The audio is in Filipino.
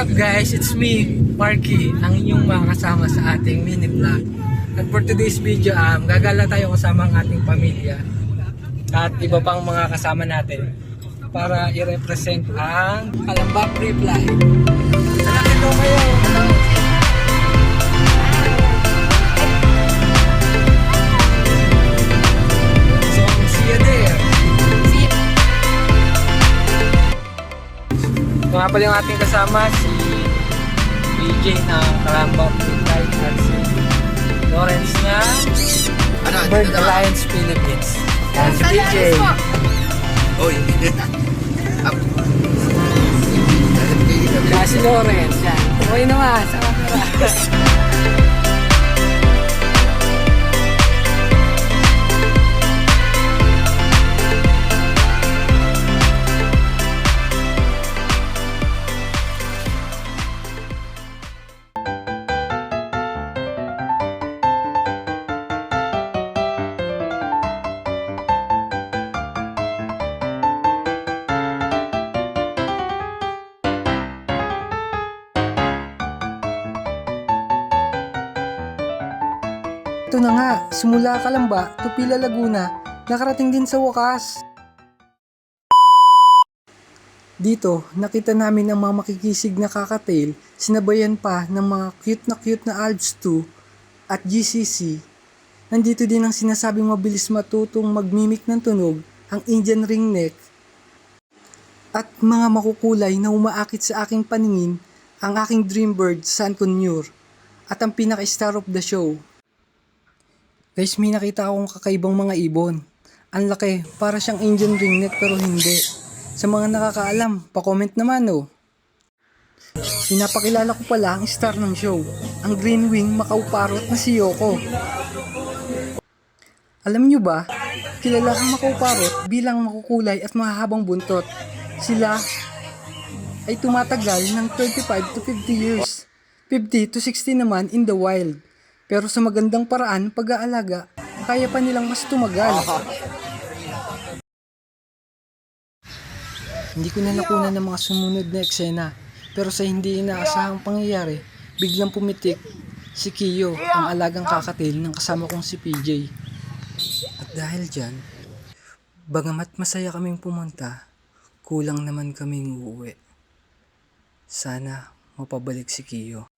up guys? It's me, Marky, ang inyong makakasama sa ating mini vlog. At for today's video, gagala tayo kasama ang ating pamilya at iba pang mga kasama natin para i-represent ang Kalamba Pre-Fly. Salamat po kayo! So, see you there! Mga pala yung ating kasama, si BJ na Kalamba Pre-Fly at si Lawrence na Bird Alliance Philippines. Yan si BJ. Oy. Yan si Lawrence. Yan. Okay naman sa camera. Ito na nga, simula Kalamba to Pila Laguna, nakarating din sa wakas. Dito, nakita namin ang mga makikisig na kakatail, sinabayan pa ng mga cute na Alps 2 at GCC. Nandito din ang sinasabing mabilis matutong magmimik ng tunog, ang Indian ringneck. At mga makukulay na umaakit sa aking paningin, ang aking dream bird, Sun Conure, at ang pinaka-star of the show. Guys, may nakita akong kakaibang mga ibon. Ang laki, para siyang Indian ringneck pero hindi. Sa mga nakakaalam, pa-comment naman oh. Pinapakilala ko pala ang star ng show, ang green wing Macau Parrot na si Yoko. Alam nyo ba, kilala ang Macau Parrot bilang makukulay at mahahabang buntot. Sila ay tumatagal ng 25 to 50 years, 50 to 60 naman in the wild. Pero sa magandang paraan pag-aalaga, kaya pa nilang mas tumagal. Hindi ko na nakunan ng mga sumunod na eksena, pero sa hindi inaasahang pangyayari, biglang pumitik si Kiyo, ang alagang kakatil ng kasama kong si PJ. At dahil dyan, bagamat masaya kaming pumunta, kulang naman kaming uuwi. Sana mapabalik si Kiyo.